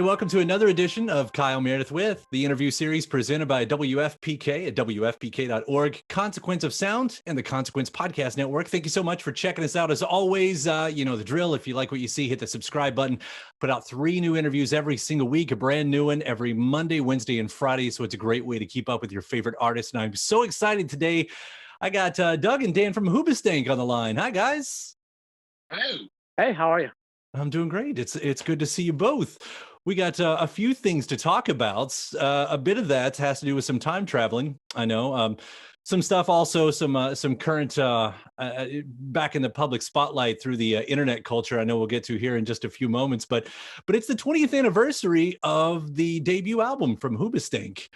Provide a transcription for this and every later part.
Welcome to another edition of Kyle Meredith with the interview series presented by WFPK at WFPK.org, Consequence of Sound, and the Consequence Podcast Network. Thank you so much for checking us out. As always, you know the drill. If you like what you see, hit the subscribe button. Put out 3 new interviews every single week, a brand new one every Monday, Wednesday, and Friday. So it's a great way to keep up with your favorite artists. And I'm so excited today. I got Doug and Dan from Hoobastank on the line. Hi, guys. Hello. Hey, how are you? I'm doing great. It's good to see you both. We got a few things to talk about. A bit of that has to do with some time traveling. I know some stuff, also some current back in the public spotlight through the internet culture. I know we'll get to here in just a few moments, but it's the 20th anniversary of the debut album from Hoobastank,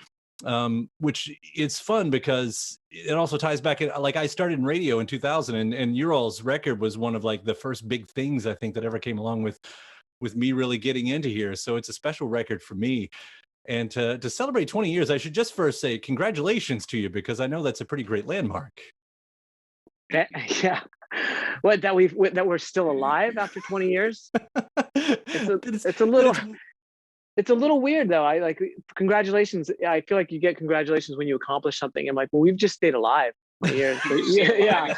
which it's fun because it also ties back in. Like, I started in radio in 2000, and your all's record was one of like the first big things I think that ever came along with me really getting into here. So it's a special record for me. And to celebrate 20 years, I should just first say congratulations to you, because I know that's a pretty great landmark. Yeah. What, that we're still alive after 20 years? It's a little weird though. I like congratulations. I feel like you get congratulations when you accomplish something. I'm like, well, we've just stayed alive for years. Yeah.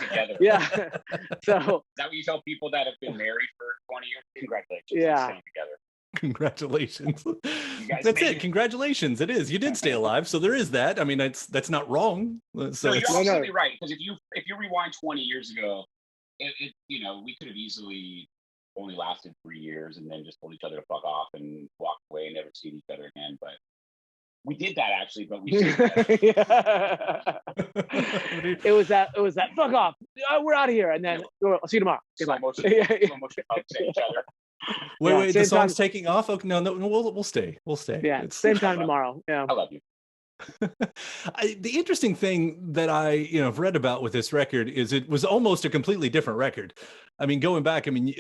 So is that what you tell people that have been married for 20 years? Congratulations. Yeah. Staying together. Congratulations. That's it. Congratulations. It is. You did stay alive, so there is that. I mean, that's not wrong. So no, you're absolutely right. Because if you rewind 20 years ago, it we could have easily only lasted 3 years and then just told each other to fuck off and walked away and never seen each other again. But we did that actually. But we it was that fuck off. We're out of here, and then I'll see you tomorrow. Slow motion hugs at each other. Wait, the song's taking off? Okay, no, we'll stay. Yeah, same time tomorrow. Yeah, I love you. The interesting thing that I have read about with this record is it was almost a completely different record. I mean, going back, I mean,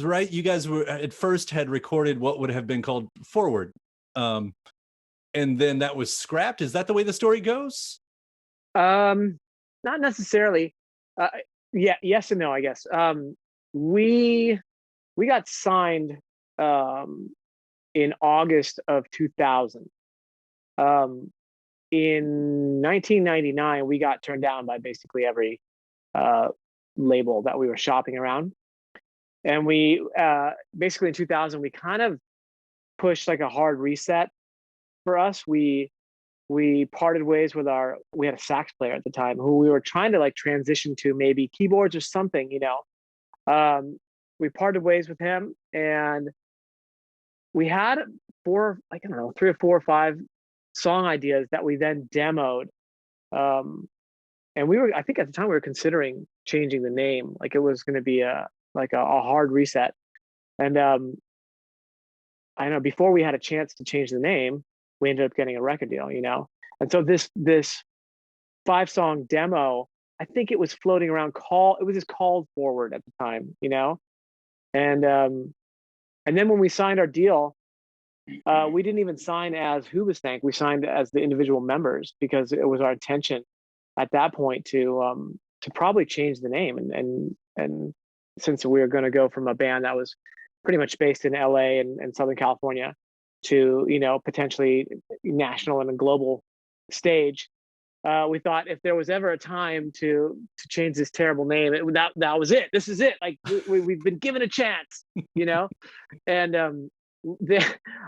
right, you guys were at first had recorded what would have been called Forward, and then that was scrapped. Is that the way the story goes? Not necessarily. Yeah, yes and no, I guess. We got signed in August of 2000. In 1999, we got turned down by basically every label that we were shopping around. And we basically in 2000, we kind of pushed like a hard reset for us. We parted ways with we had a sax player at the time who we were trying to like transition to maybe keyboards or something, we parted ways with him, and we had 3 or 4 or 5 song ideas that we then demoed. And I think at the time we were considering changing the name. Like, it was going to be a hard reset. And I know before we had a chance to change the name, we ended up getting a record deal, And so this 5-song demo, I think it was floating around it was just called Forward at the time, And then when we signed our deal, we didn't even sign as Hoobastank. We signed as the individual members, because it was our intention at that point to probably change the name. And since we were going to go from a band that was pretty much based in LA and Southern California to potentially national and a global stage, we thought if there was ever a time to change this terrible name, that was it. This is it. Like, we've been given a chance, And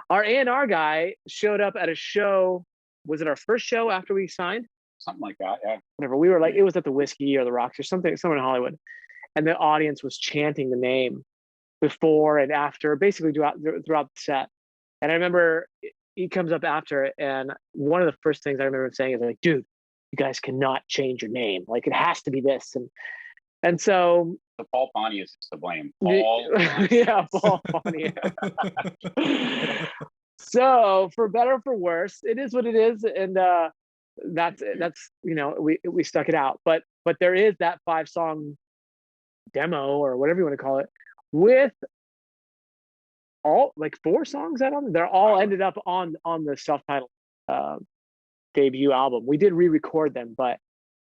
our A&R guy showed up at a show. Was it our first show after we signed? Something like that, yeah. Whatever. We were like, it was at the Whiskey or the Rocks or somewhere in Hollywood, and the audience was chanting the name before and after, basically throughout the set. And I remember he comes up after, and one of the first things I remember him saying is like, "Dude, you guys cannot change your name. Like, it has to be this." And so Paul Pontius is to blame. Paul Pontius. So for better or for worse, it is what it is, and that's we stuck it out. But there is that 5-song demo, or whatever you want to call it, with all like 4 songs that on. They're all ended up on the self-titled debut album. We did re-record them, but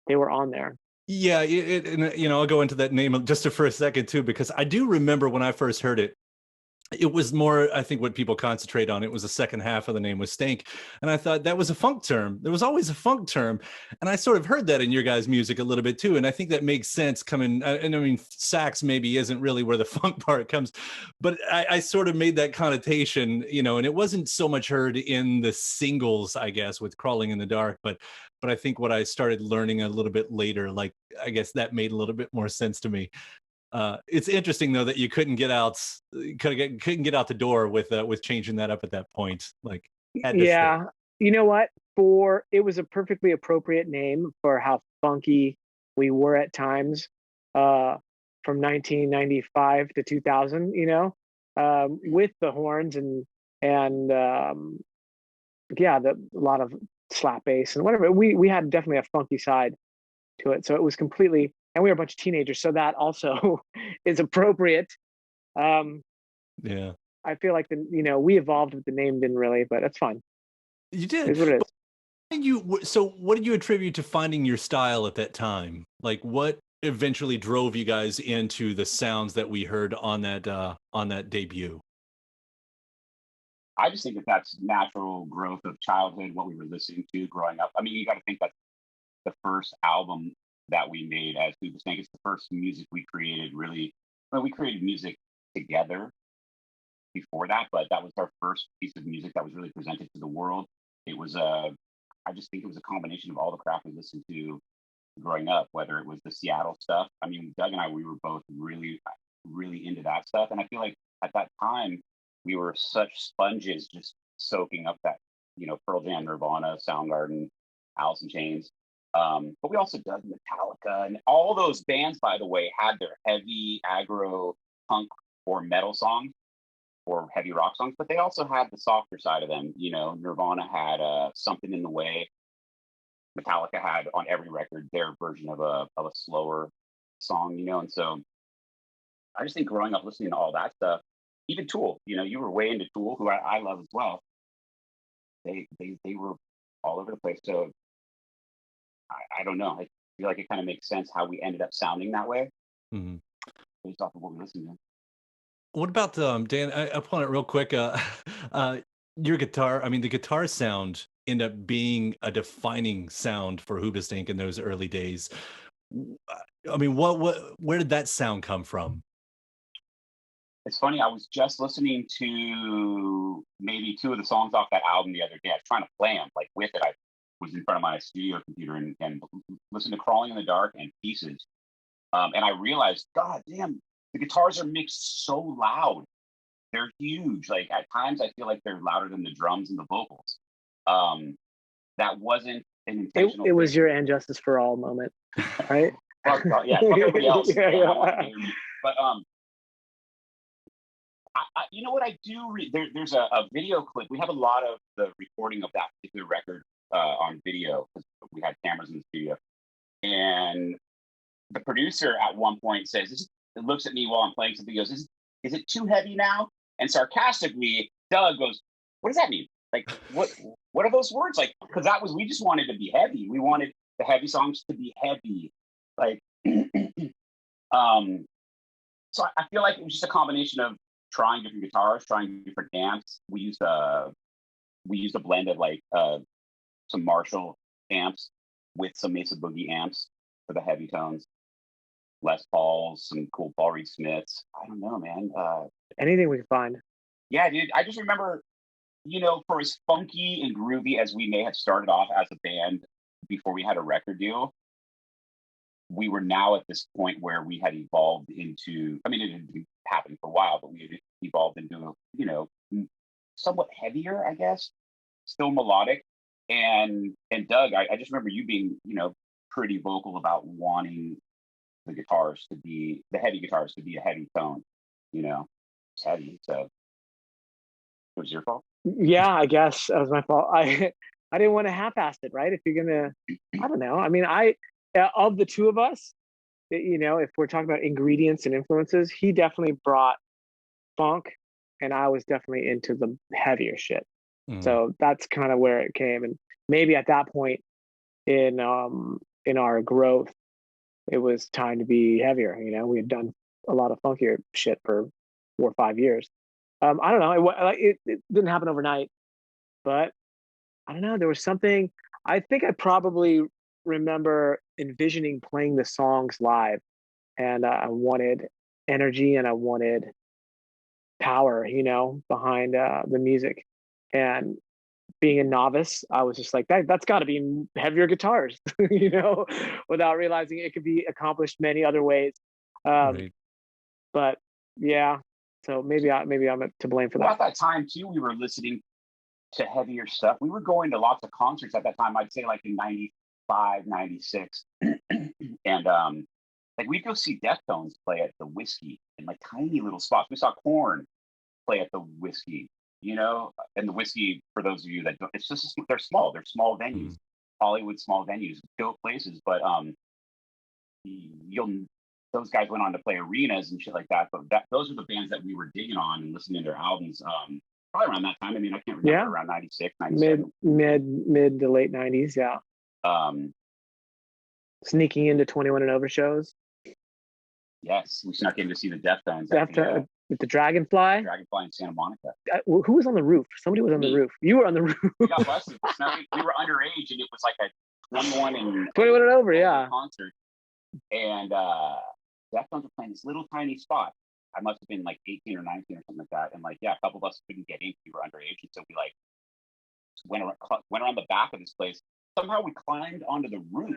they were on there. Yeah, I'll go into that name just for a second too, because I do remember when I first heard it, it was more, I think, what people concentrate on. It was the second half of the name was Stank. And I thought that was a funk term. There was always a funk term. And I sort of heard that in your guys' music a little bit too. And I think that makes sense coming. And I mean, sax maybe isn't really where the funk part comes, but I sort of made that connotation, you know, and it wasn't so much heard in the singles, I guess, with Crawling in the Dark. But I think what I started learning a little bit later, like, I guess that made a little bit more sense to me. It's interesting though that you couldn't get out, couldn't get out the door with changing that up at that point. Like, had to stay. Yeah, you know what? For it was a perfectly appropriate name for how funky we were at times, uh, from 1995 to 2000. You know, with the horns and yeah, a lot of slap bass and whatever. We had definitely a funky side to it, so it was completely. And we were a bunch of teenagers, so that also is appropriate. Um, Yeah, I feel like we evolved with the name, didn't really, but that's fine. you It did. is what it is. So what did you attribute to finding your style at that time? Like, what eventually drove you guys into the sounds that we heard on that debut? I just think that that's natural growth of childhood, what we were listening to growing up. I mean, you got to think that the first album that we made as Hoobastank, it's the first music we created really. Well, we created music together before that, but that was our first piece of music that was really presented to the world. It was I just think it was a combination of all the crap we listened to growing up, whether it was the Seattle stuff. I mean, Doug and I, we were both really, really into that stuff. And I feel like at that time, we were such sponges just soaking up that, Pearl Jam, Nirvana, Soundgarden, Alice in Chains. But we also dug Metallica, and all those bands, by the way, had their heavy aggro punk or metal songs or heavy rock songs, but they also had the softer side of them. Nirvana had Something in the Way. Metallica had on every record their version of a slower song, and so I just think growing up listening to all that stuff, even Tool, you were way into Tool, who I love as well. They were all over the place. So I don't know. I feel like it kind of makes sense how we ended up sounding that way Mhm. based off of what we listened to. What about Dan? I pull it real quick. Uh, your guitar. I mean, the guitar sound ended up being a defining sound for Hoobastank in those early days. I mean, where did that sound come from? It's funny. I was just listening to maybe two of the songs off that album the other day. I was trying to play them like with it. I was in front of my studio computer and listened to Crawling in the Dark and Pieces. And I realized, God damn, the guitars are mixed so loud. They're huge. Like at times I feel like they're louder than the drums and the vocals. That wasn't an intentional It was thing. your And Justice for All moment, right? Fuck everybody else. Yeah, Damn, I want to yeah. hear me. But you know what I do? There's a video clip. We have a lot of the recording of that particular record on video because we had cameras in the studio. And the producer at one point says, it looks at me while I'm playing something. He goes, is it too heavy now? And sarcastically, Doug goes, what does that mean? Like, what are those words? Like, because we just wanted to be heavy. We wanted the heavy songs to be heavy. Like, so I feel like it was just a combination of trying different guitars, trying different amps. We used a blend of like some Marshall amps with some Mesa Boogie amps for the heavy tones. Les Pauls, some cool Paul Reed Smiths. I don't know, man. Anything we can find. Yeah, dude. I just remember, for as funky and groovy as we may have started off as a band before we had a record deal, we were now at this point where we had evolved into, I mean, it had been happening for a while, but we had evolved into, somewhat heavier, I guess, still melodic. And Doug, I just remember you being, pretty vocal about wanting the heavy guitars to be a heavy tone, it's heavy. So it was your fault. Yeah, I guess that was my fault. I didn't want to half-ass it, right? If you're gonna, I don't know. I mean, of the two of us, if we're talking about ingredients and influences, he definitely brought funk, and I was definitely into the heavier shit. So that's kind of where it came. And maybe at that point in our growth, it was time to be heavier. We had done a lot of funkier shit for 4 or 5 years. I don't know. It didn't happen overnight, but I don't know. There was something. I think I probably remember envisioning playing the songs live, and I wanted energy and I wanted power, behind the music. And being a novice, I was just like, that's got to be heavier guitars, without realizing it could be accomplished many other ways. Right. But yeah, so maybe I'm to blame for Well, that. at that time too, we were listening to heavier stuff. We were going to lots of concerts at that time. I'd say like in 95, 96. And like we'd go see Deftones play at the Whiskey in like tiny little spots. We saw Korn play at the Whiskey, and the Whiskey, for those of you that don't, it's just, they're small venues, Hollywood small venues, dope places. But those guys went on to play arenas and shit like that. But those are the bands that we were digging on and listening to their albums. Probably around that time. I mean, I can't remember, around 96, 97. Mid to late 90s, yeah. Sneaking into 21 and Over shows. Yes, we snuck in to see the Deftones. With the Dragonfly in Santa Monica. Who was on the roof? Somebody was on the roof. You were on the roof. We got busted. We were underage, and it was like a 21 and over, yeah, concert. And Deftones were playing this little tiny spot. I must have been like 18 or 19 or something like that. And like, a couple of us couldn't get in. We were underage, and so we like went around the back of this place. Somehow we climbed onto the roof.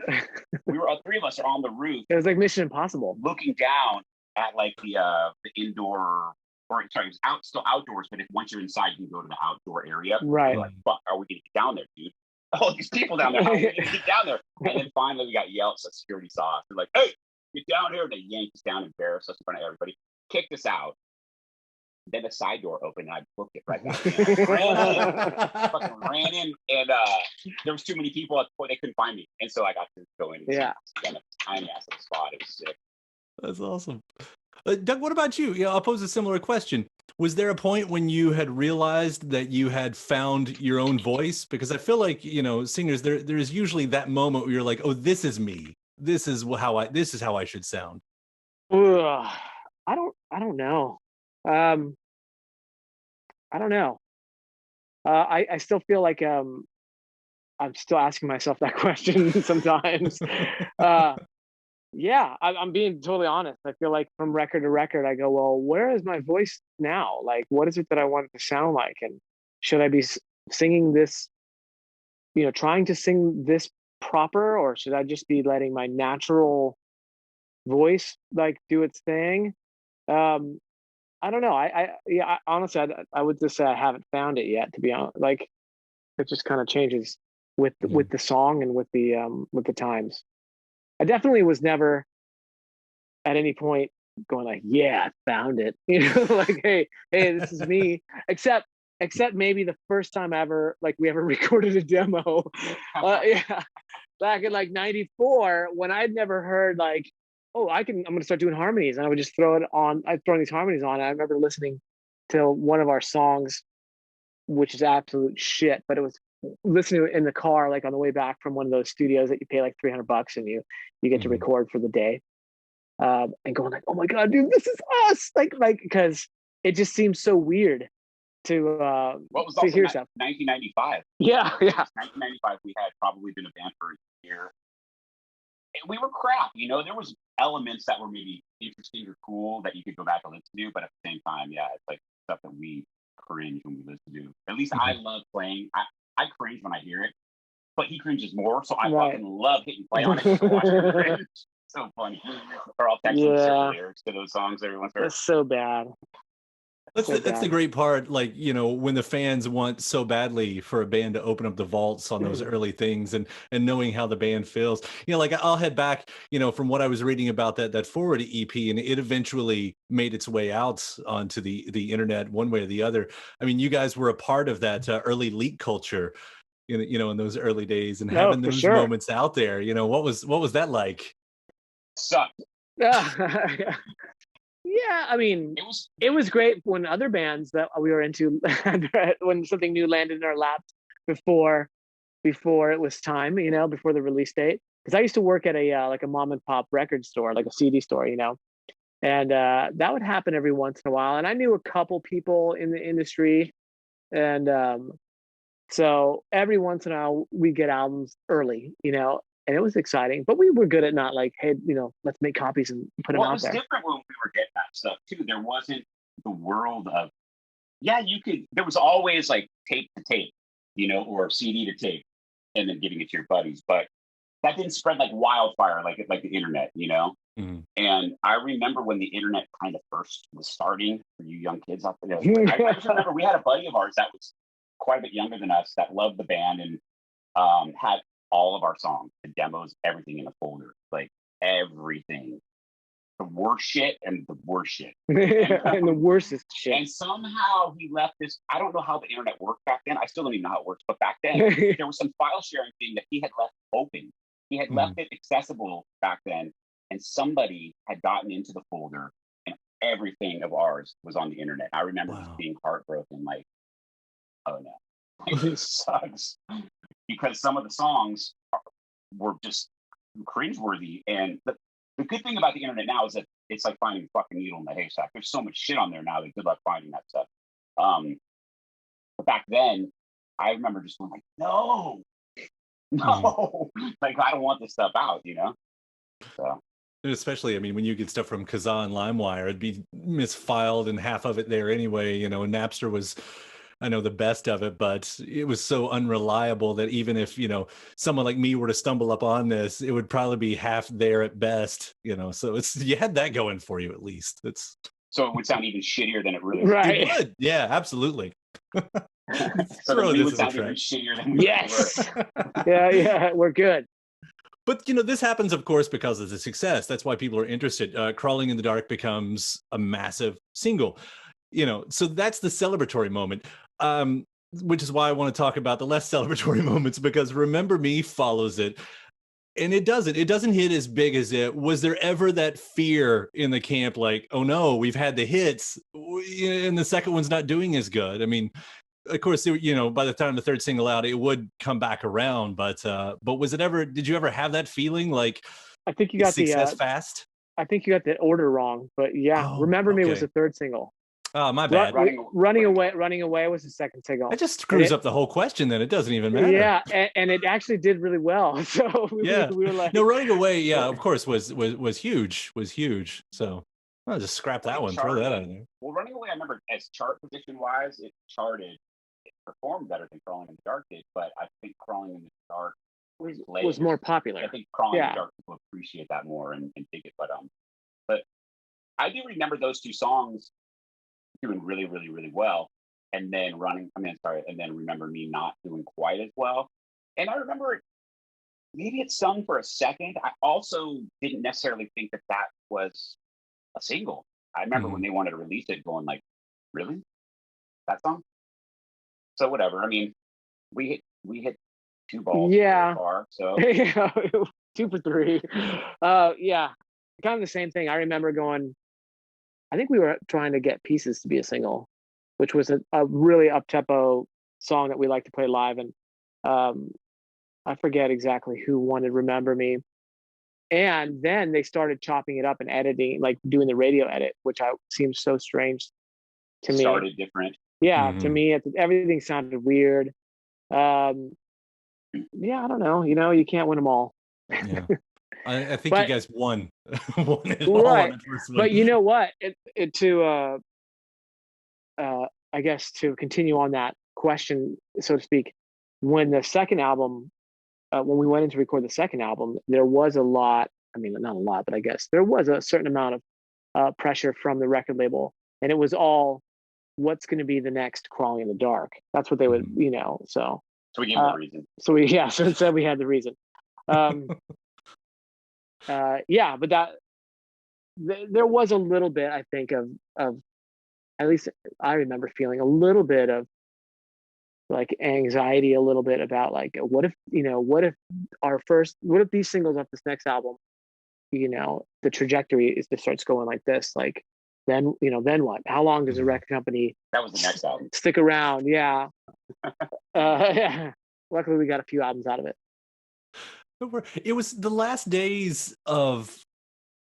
Three of us are on the roof. It was like Mission Impossible. Looking down at like the indoor, it was still outdoors, but once you're inside, you can go to the outdoor area. Right. We're like, fuck, are we gonna get down there, dude? All these people down there, how are we gonna get down there? And then finally we got yelled, so security saw us. They're like, hey, get down here. And they yanked us down, embarrassed us in front of everybody, kicked us out. Then the side door opened and I booked it right back in. Fucking ran in, and there was too many people at the point, they couldn't find me. And so I got to go in and see a tiny ass of the spot. It was sick. That's awesome. Doug, what about you? I'll pose a similar question. Was there a point when you had realized that you had found your own voice? Because I feel like, singers, there's usually that moment where you're like, oh, this is me. This is how I should sound. I don't know. I don't know. I still feel like I'm still asking myself that question sometimes. Yeah, I'm being totally honest. I feel like from record to record, I go, well, where is my voice now? Like, what is it that I want it to sound like? And should I be singing this, trying to sing this proper, or should I just be letting my natural voice like do its thing? I don't know. I honestly, I would just say I haven't found it yet, to be honest. Like, it just kind of changes with the song and with the times. I definitely was never at any point going like, yeah, I found it. Like, hey, this is me. Except maybe the first time ever, like, we ever recorded a demo. Back in like 94, when I'd never heard like, oh, I'm gonna start doing harmonies, and I would just throw it on. I'd throw these harmonies on. I remember listening to one of our songs, which is absolute shit, but it was listening in the car, like on the way back from one of those studios that you pay like $300 and you get to record for the day, and going like, oh my god, dude, this is us, like because it just seems so weird to what was to hear stuff. 1995. Yeah 1995. We had probably been a band for a year, and we were crap. There was elements that were maybe interesting or cool that you could go back and listen to, but at the same time, it's like stuff that we cringe when we listen to. At least I love playing. I cringe when I hear it, but he cringes more, so I fucking love hitting play on it to watch him cringe. So funny. Or I'll text him certain lyrics to those songs every once in a while. That's so bad. That's the great part, like, when the fans want so badly for a band to open up the vaults on those early things, and knowing how the band feels. Like, I'll head back, from what I was reading about that Forward EP, and it eventually made its way out onto the internet one way or the other. I mean, you guys were a part of that early leak culture, in those early days, and having those moments out there. What was that like? Sucked. Yeah, I mean, it was great when other bands that we were into, when something new landed in our laps before it was time, before the release date. Because I used to work at a like a mom and pop record store, like a CD store, And that would happen every once in a while. And I knew a couple people in the industry, and so every once in a while we get albums early, and it was exciting. But we were good at not like, hey, let's make copies and put them Well, it out was there. different when we were getting that stuff too. There wasn't the world of, yeah, you could. There was always like tape to tape, or CD to tape, and then giving it to your buddies. But that didn't spread like wildfire, like the internet, Mhm. And I remember when the internet kind of first was starting for you young kids out there. I just remember we had a buddy of ours that was quite a bit younger than us that loved the band and had all of our songs, the demos, everything in a folder, like everything, the worst shit and the worst shit, And the worstest shit. And somehow he left this. I don't know how the internet worked back then. I still don't even know how it works, but back then there was some file sharing thing that he had left open. He had left it accessible back then, and somebody had gotten into the folder, and everything of ours was on the internet. I remember just being heartbroken, like, oh no, this sucks, because some of the songs were just cringeworthy. And the good thing about the internet now is that it's like finding a fucking needle in the haystack. There's so much shit on there now that good luck finding that stuff. But back then, I remember just going like, no, like I don't want this stuff out, So. Especially, I mean, when you get stuff from Kazaa and LimeWire, it'd be misfiled and half of it there anyway. And Napster was, I know, the best of it, but it was so unreliable that even if, someone like me were to stumble up on this, it would probably be half there at best, so you had that going for you at least. So it would sound even shittier than it really right. It would. Yeah, absolutely. So we would sound even shittier than we were. Yeah, we're good. But, this happens, of course, because of the success. That's why people are interested. Crawling in the Dark becomes a massive single, so that's the celebratory moment, which is why I want to talk about the less celebratory moments, because Remember Me follows it. And it doesn't hit as big as it. Was there ever that fear in the camp, like, oh no, we've had the hits and the second one's not doing as good? I mean, of course, by the time the third single out, it would come back around. But did you ever have that feeling like, I think you got success fast? I think you got the order wrong, but yeah, Remember Me was the third single. Oh, my bad. Running away was the second single. That just screws up the whole question. Then it doesn't even matter. Yeah, and it actually did really well. So we were like, no, Running Away, yeah, of course, was huge. So I'll just scrap that one. Throw that out of there. Well, Running Away, I remember as chart position wise, it performed better than Crawling in the Dark did, but I think Crawling in the Dark was more popular. I think Crawling in the Dark people appreciate that more and dig it. But I do remember those two songs doing really, really, really well, and then and then Remember Me not doing quite as well. And I remember maybe it sung for a second. I also didn't necessarily think that was a single. I remember when they wanted to release it, going like, "Really, that song?" So whatever. I mean, we hit 2 balls so far, so 2 for 3. Yeah, kind of the same thing. I remember going, I think we were trying to get Pieces to be a single, which was a really up-tempo song that we like to play live. And I forget exactly who wanted Remember Me. And then they started chopping it up and editing, like doing the radio edit, which seems so strange to me. Started different. Yeah, to me, everything sounded weird. Yeah, I don't know. You can't win them all. Yeah. I think you guys won. Won it all on the first one. But you know what? I guess to continue on that question, so to speak, when the second album, when we went in to record the second album, there was a lot. I mean, not a lot, but I guess there was a certain amount of pressure from the record label, and it was all, what's going to be the next Crawling in the Dark? That's what they would, So we gave them the reason. So instead we had the reason. Yeah, but there was a little bit, I think, of at least I remember feeling a little bit of like anxiety, a little bit about like, what if these singles off this next album, the trajectory is just starts going like this, like then what? How long does a record company that was the next album stick around? Yeah. Luckily we got a few albums out of it. It was the last days of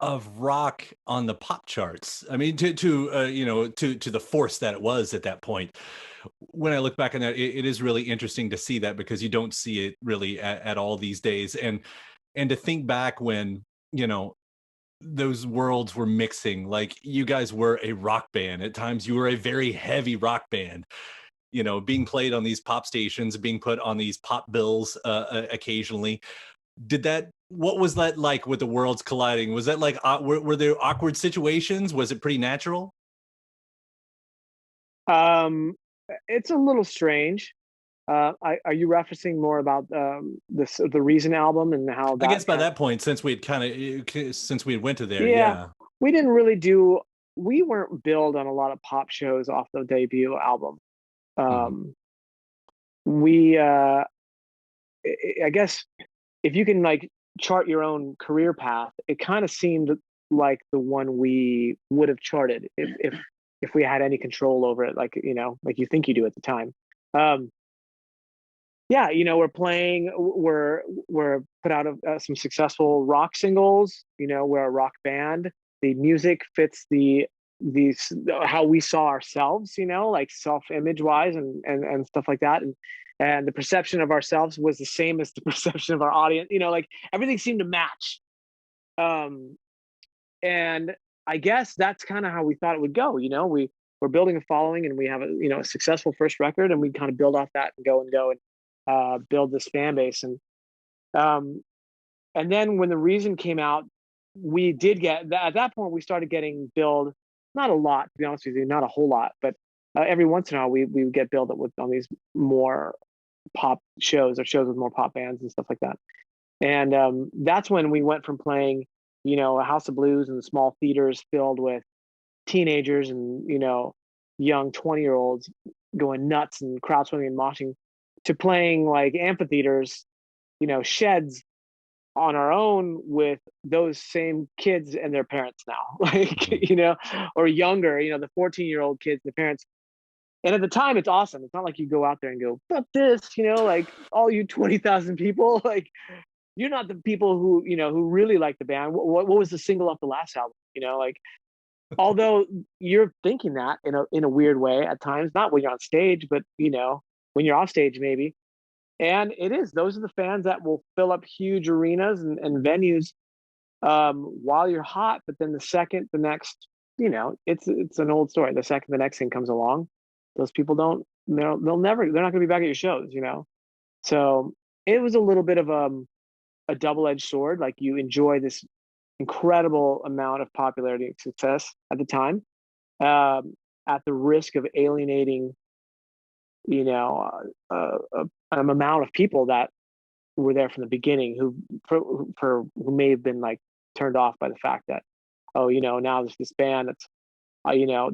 of rock on the pop charts. I mean, to the force that it was at that point. When I look back on that, it is really interesting to see that, because you don't see it really at all these days. And to think back when, those worlds were mixing, like you guys were a rock band. At times you were a very heavy rock band, being played on these pop stations, being put on these pop bills occasionally. What was that like with the worlds colliding? Was that like, were there awkward situations? Was it pretty natural? Um, it's a little strange. Are you referencing more about the Reason album and how I guess that by kind that point, since we had went to there, yeah, yeah. we didn't we weren't billed on a lot of pop shows off the debut album. Mhm. We I guess if you can like chart your own career path, it kind of seemed like the one we would have charted if we had any control over it, like like you think you do at the time. Um, yeah, we're put out of some successful rock singles. We're a rock band. The music fits these how we saw ourselves, like self-image wise and stuff like that. And the perception of ourselves was the same as the perception of our audience, like everything seemed to match. Um, and I guess that's kind of how we thought it would go. We're building a following, and we have a successful first record, and we kind of build off that and go and build this fan base. Um, and then when the Reason came out, we did get at that point we started getting billed, not a lot, to be honest with you, not a whole lot, but every once in a while we would get billed on these more pop shows or shows with more pop bands and stuff like that. And that's when we went from playing, a House of Blues and small theaters filled with teenagers and young 20-year-olds going nuts and crowd swimming and moshing, to playing like amphitheaters, sheds on our own with those same kids and their parents now, like or younger, the 14-year-old kids, the parents. And at the time, it's awesome. It's not like you go out there and go, fuck this, like all you 20,000 people, like you're not the people who really like the band. What was the single off the last album? Like, although you're thinking that in a weird way at times, not when you're on stage, but when you're off stage, maybe. And those are the fans that will fill up huge arenas and venues while you're hot. But then the next, it's an old story. The second the next thing comes along, those people they're not going to be back at your shows, So it was a little bit of a double-edged sword. Like, you enjoy this incredible amount of popularity and success at the time, at the risk of alienating, an amount of people that were there from the beginning, who may have been like turned off by the fact that, oh, now there's this band that's,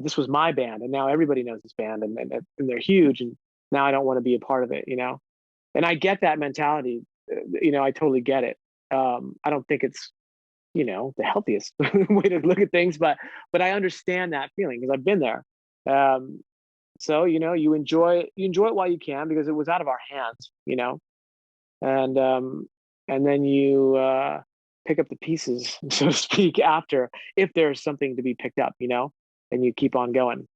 this was my band, and now everybody knows this band, and they're huge, and now I don't want to be a part of it, And I get that mentality, I totally get it. I don't think it's the healthiest way to look at things, but I understand that feeling because I've been there. So you enjoy it while you can, because it was out of our hands, and then you pick up the pieces, so to speak, after, if there's something to be picked up, and you keep on going.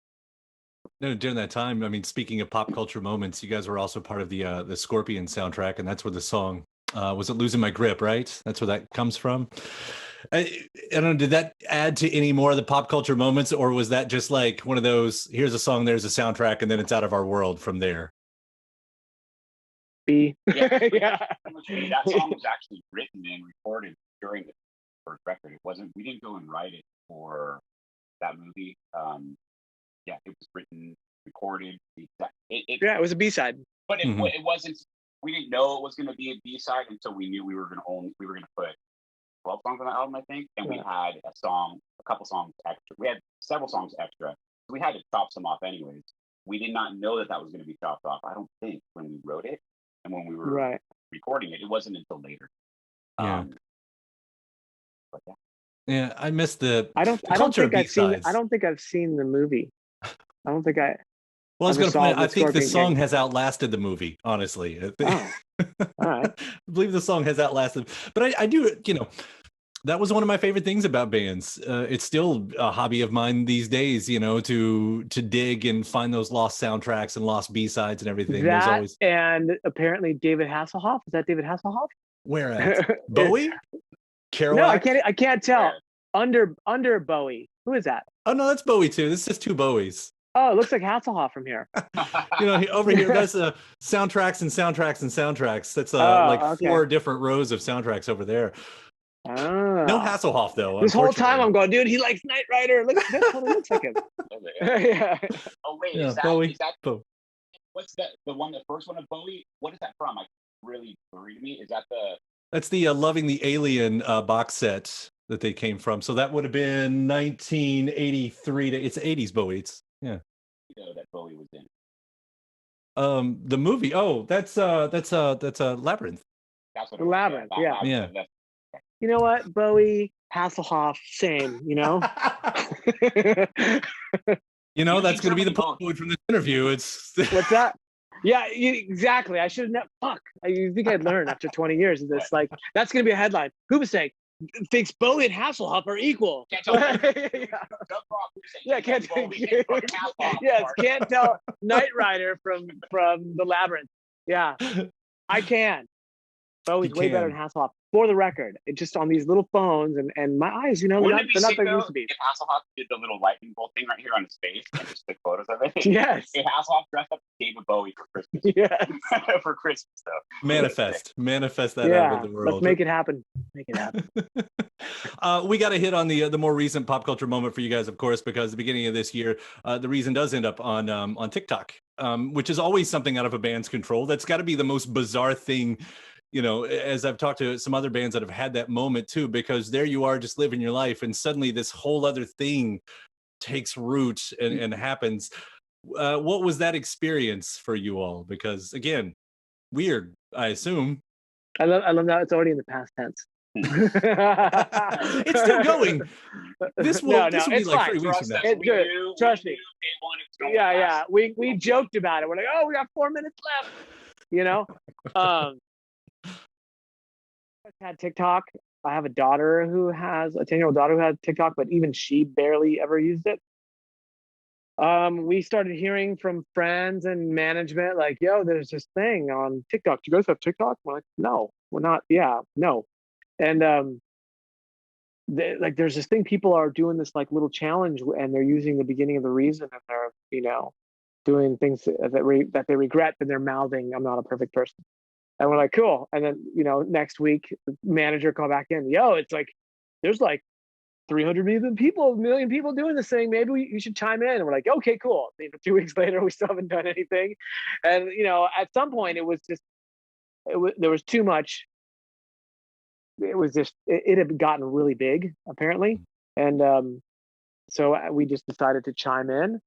No, during that time, I mean, speaking of pop culture moments, you guys were also part of the Scorpion soundtrack, and that's where the song was it "Losing My Grip," right? That's where that comes from. I don't know, did that add to any more of the pop culture moments, or was that just like one of those, here's a song, there's a soundtrack, and then it's out of our world from there? Yeah. That song was actually written and recorded during the first record. We didn't go and write it for that movie. Yeah, it was written, recorded. It was a B-side. But it wasn't. We didn't know it was going to be a B-side until we knew we were going to put 12 songs on the album, I think, and we had a couple songs extra. We had several songs extra, so we had to chop some off anyways. We did not know that was going to be chopped off, I don't think, when we wrote it, and when we were recording it. It wasn't until later. Yeah. But yeah. Yeah, I missed the. I don't think I've seen the movie. I don't think I. Well, I was going to point. I think the song has outlasted the movie. Honestly, all right. I believe the song has outlasted. But I do, That was one of my favorite things about bands. It's still a hobby of mine these days, you know, to dig and find those lost soundtracks and lost B-sides and everything. There's That always and apparently David Hasselhoff. Is that David Hasselhoff? where at Bowie, No, I Kerouac. can't. I can't tell. Where? Under Bowie. Who is that? Oh no, that's Bowie too. This is two Bowies. Oh, it looks like Hasselhoff from here. You know, over here, that's soundtracks and soundtracks and soundtracks. That's Oh, like okay. 4 different rows of soundtracks over there. Oh. No Hasselhoff though. This whole time unfortunately. I'm going, dude, he likes Knight Rider. Look, that totally looks like him. Yeah. Oh wait, Yeah, is that Bowie. what's that? The first one of Bowie? What is that from? Like really blurry to me. Is that the? That's the Loving the Alien box set that they came from. So that would have been 1983. It's 80s Bowie. Yeah. That Bowie was in. The movie. Oh, that's Labyrinth. That's what The Labyrinth, yeah. Yeah. You know what? Bowie, Hasselhoff, same, you know? You know, that's going to be the Germany point from this interview. It's What's that? Yeah, exactly. I should have never. Fuck. You think I'd learn after 20 years of this? Like, that's going to be a headline. Hoobastank thinks Bowie and Hasselhoff are equal. Can't tell. Yeah, can't tell. Yes, can't tell Knight Rider from the Labyrinth. Yeah, I can. Bowie's way better than Hasselhoff. For the record, it just on these little phones and my eyes, you know, they're not like they used to be. If Hasselhoff did the little lightning bolt thing right here on his face and just took photos of it. Yes. If Hasselhoff dressed up David Bowie for Christmas. Yes. For Christmas, though. manifest that Yeah, out of the world. let's make it happen. Make it happen. We got to hit on the more recent pop culture moment for you guys, of course, because the beginning of this year, the Reason does end up on TikTok, which is always something out of a band's control. That's got to be the most bizarre thing, you know, as I've talked to some other bands that have had that moment too, because there you are just living your life and suddenly this whole other thing takes root and happens. What was that experience for you all? Because again, weird, I assume. I love that it's already in the past tense. It's still going. This will be like 3 weeks from now. It's good. Trust me. Yeah. We joked about it. We're like, oh, we got 4 minutes left. You know? I had TikTok. I have a 10-year-old daughter who had TikTok, but even she barely ever used it. We started hearing from friends and management like, yo, there's this thing on TikTok. Do you guys have TikTok? We're like, no, we're not. Yeah, no. And like there's this thing, people are doing this like little challenge and they're using the beginning of the Reason and they're, you know, doing things that they regret and they're mouthing, I'm not a perfect person. And we're like, cool. And then, you know, next week, the manager called back in, yo, it's like, there's like 300 million people doing this thing. Maybe you should chime in. And we're like, okay, cool. And 2 weeks later, we still haven't done anything. And, you know, at some point there was too much. It had gotten really big apparently. And so we just decided to chime in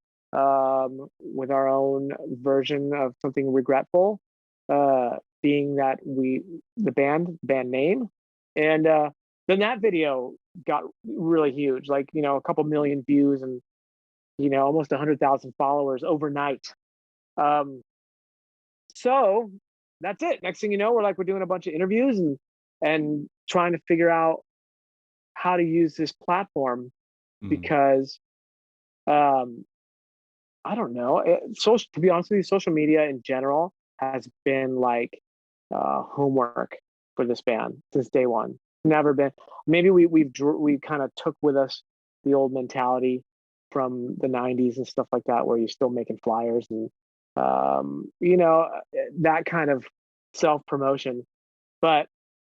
with our own version of something regretful. Being that the band name, and then that video got really huge, like, you know, a couple million views and, you know, almost 100,000 followers overnight. So that's it. Next thing you know, we're doing a bunch of interviews and trying to figure out how to use this platform because I don't know. To be honest with you, social media in general has been like homework for this band since day one. Never been. Maybe we kind of took with us the old mentality from the 90s and stuff like that, where you're still making flyers and you know, that kind of self-promotion. But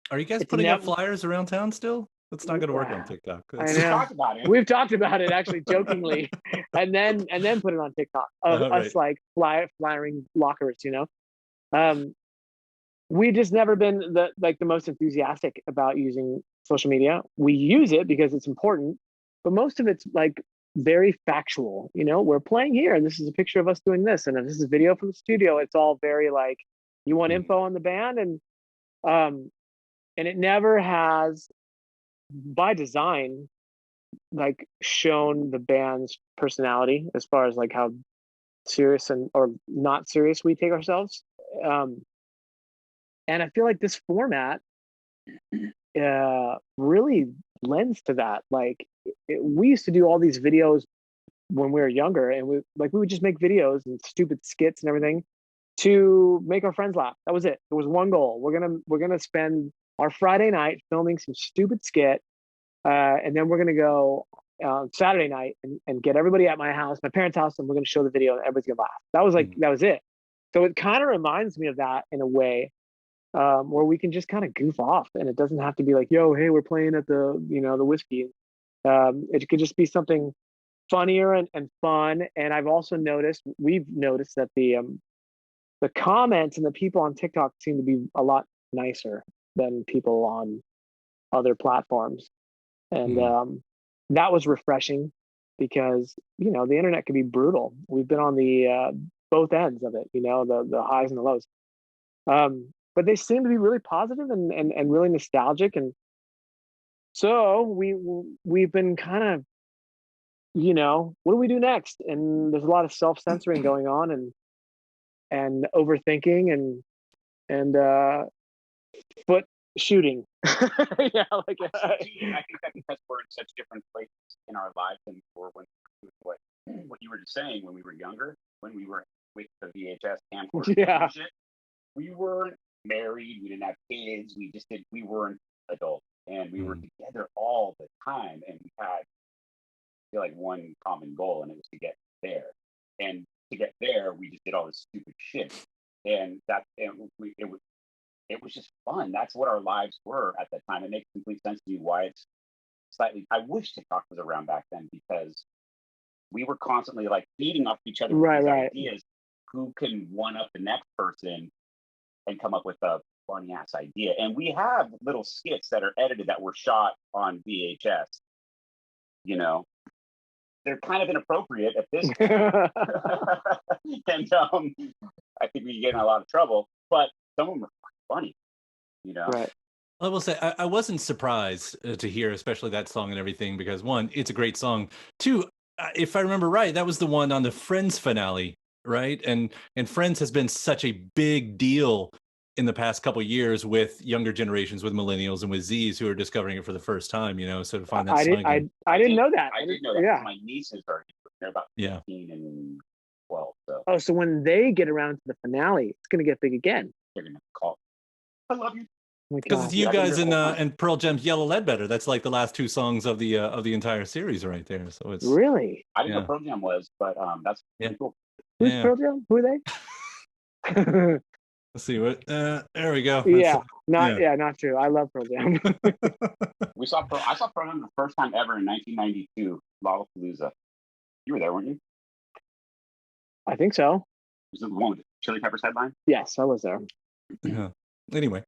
are you guys putting up flyers around town still? That's not going to work on TikTok. I know. We've talked about it actually jokingly, and then put it on TikTok of us like flyering lockers, you know. We've just never been the most enthusiastic about using social media. We use it because it's important, but most of it's like very factual. You know, we're playing here, and this is a picture of us doing this, and this is a video from the studio. It's all very like, you want info on the band, and it never has, by design, like shown the band's personality as far as like how serious or not serious we take ourselves. And I feel like this format really lends to that. Like we used to do all these videos when we were younger, and we would just make videos and stupid skits and everything to make our friends laugh. That was it. It was one goal. We're gonna spend our Friday night filming some stupid skit, and then we're gonna go Saturday night and get everybody at my house, my parents' house, and we're gonna show the video and everybody's gonna laugh. That was that was it. So it kind of reminds me of that in a way, where we can just kind of goof off, and it doesn't have to be like, yo, hey, we're playing at the the whiskey. It could just be something funnier and fun. And we've noticed that the comments and the people on TikTok seem to be a lot nicer than people on other platforms. And that was refreshing because, the internet can be brutal. We've been on the both ends of it, the highs and the lows. But they seem to be really positive and really nostalgic. And so we've been kind of, what do we do next? And there's a lot of self-censoring going on and overthinking and foot shooting. Yeah, like I think that because we're in such different places in our lives and for what you were just saying, when we were younger, when we were with the VHS camcorder, Yeah. shit, we weren't married, we didn't have kids, we weren't adults, and we were together all the time, and we had, I feel like, one common goal, and it was to get there. And to get there, we just did all this stupid shit, and it was just fun. That's what our lives were at that time. It makes complete sense to me why it's slightly. I wish TikTok was around back then, because we were constantly like feeding off each other with these ideas. Who can one up the next person and come up with a funny ass idea? And we have little skits that are edited that were shot on VHS. They're kind of inappropriate at this point. And I think we get in a lot of trouble, but some of them are funny, Right. I will say I wasn't surprised to hear, especially that song and everything, because one, it's a great song. Two, if I remember right, that was the one on the Friends finale, right? And Friends has been such a big deal in the past couple of years with younger generations, with millennials and with Zs who are discovering it for the first time. So to find that song, I didn't know that. I didn't know that. Yeah. My nieces they're about 15 and 12. So. Oh, so when they get around to the finale, it's gonna get big again. They're gonna call. I love you. Because it's you guys and Pearl Jam's Yellow Ledbetter. That's like the last two songs of the entire series right there. So it's really. I didn't know Pearl Jam was, but that's pretty cool. Who's Pearl Jam? Who are they? Let's see what. There we go. Not true. I love Pearl Jam. I saw Pearl Jam the first time ever in 1992, Lollapalooza. You were there, weren't you? I think so. Was it the one with the Chili Peppers headline? Yes, I was there. Yeah. Anyway,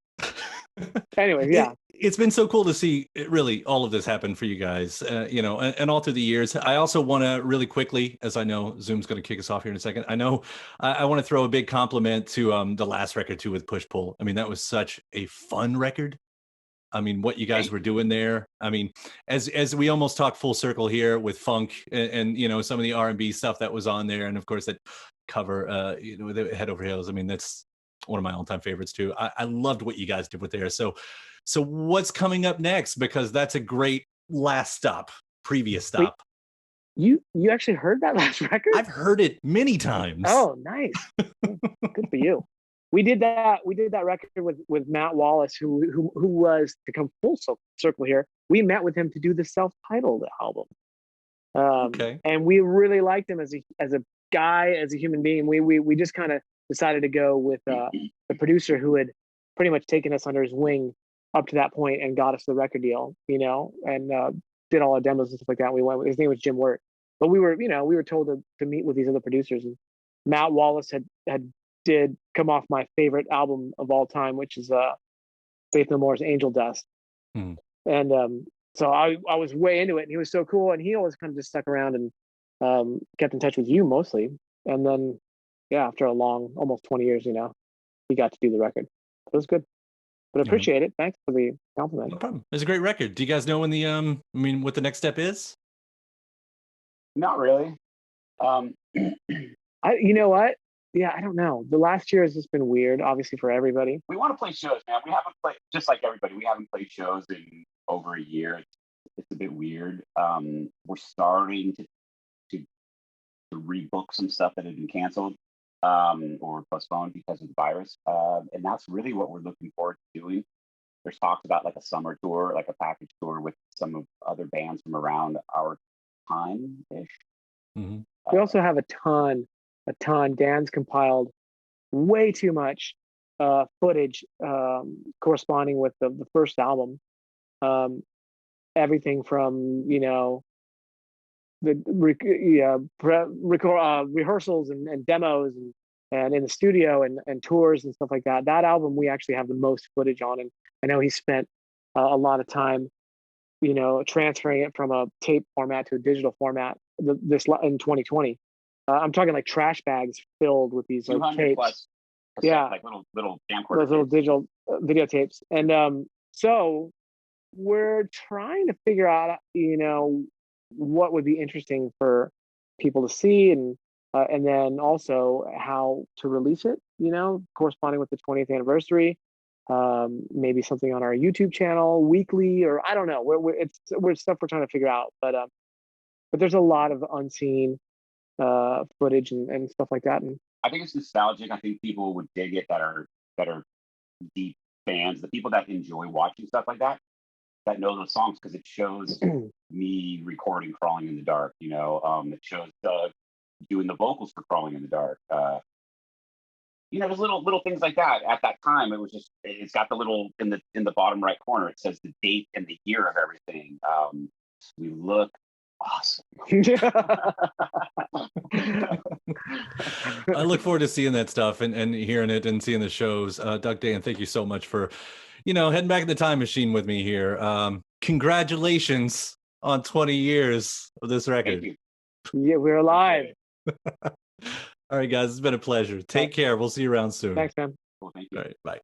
yeah. It's been so cool to see really all of this happen for you guys, and all through the years. I also want to really quickly, as I know Zoom's going to kick us off here in a second, I know I want to throw a big compliment to the last record too with Push Pull. I mean, that was such a fun record. I mean, what you guys were doing there. I mean, as we almost talk full circle here with funk and some of the R&B stuff that was on there, and of course that cover, the Head Over Heels. I mean, that's one of my all-time favorites too. I loved what you guys did with there. So what's coming up next? Because that's a great last stop, previous stop. Wait, you actually heard that last record? I've heard it many times. Oh, nice. Good for you. We did that record with Matt Wallace, who was, to come full circle here, we met with him to do the self-titled album. Okay. And we really liked him as a guy, as a human being. We just kind of decided to go with the producer who had pretty much taken us under his wing up to that point and got us the record deal, and did all our demos and stuff like that. We went with, his name was Jim Wirt, but we were told to meet with these other producers, and Matt Wallace did come off my favorite album of all time, which is Faith No More's Angel Dust. And so I was way into it, and he was so cool, and he always kind of just stuck around and kept in touch with you mostly. And then after a long, almost 20 years, he got to do the record. It was good, but I appreciate it. Thanks for the compliment. No problem. It's a great record. Do you guys know when what the next step is? Not really. You know what? yeah, I don't know. The last year has just been weird, obviously for everybody. We want to play shows, man. We haven't played, just like everybody. We haven't played shows in over a year. It's a bit weird. We're starting to rebook some stuff that had been canceled or postponed because of the virus, and that's really what we're looking forward to doing. There's talks about like a summer tour, like a package tour with some of other bands from around our time ish. Mm-hmm. We also have a ton. Dan's compiled way too much footage corresponding with the first album. Everything from, you know, the rehearsals and demos and in the studio and tours and stuff like that. That album we actually have the most footage on, and I know he spent a lot of time, you know, transferring it from a tape format to a digital format. This in 2020, I'm talking like trash bags filled with these like tapes. Plus yeah, like little camcorder, those little digital videotapes, and so we're trying to figure out, you know, what would be interesting for people to see, and then also how to release it, you know, corresponding with the 20th anniversary. Maybe something on our YouTube channel weekly, or I don't know. We're stuff we're trying to figure out, but there's a lot of unseen footage and stuff like that. And I think it's nostalgic. I think people would dig it that are deep fans, the people that enjoy watching stuff like that know those songs, because it shows me recording Crawling in the Dark, you know. It shows Doug doing the vocals for Crawling in the Dark. You know, there's little things like that. At that time, it was just, it's got the little in the bottom right corner, it says the date and the year of everything. We look awesome. I look forward to seeing that stuff and hearing it and seeing the shows. Doug, Dan, thank you so much for, you know, heading back in the time machine with me here. Congratulations on 20 years of this record. Thank you. Yeah, we're alive. All right, guys, it's been a pleasure. Take care. We'll see you around soon. Thanks, man. Well, thank you. All right, bye.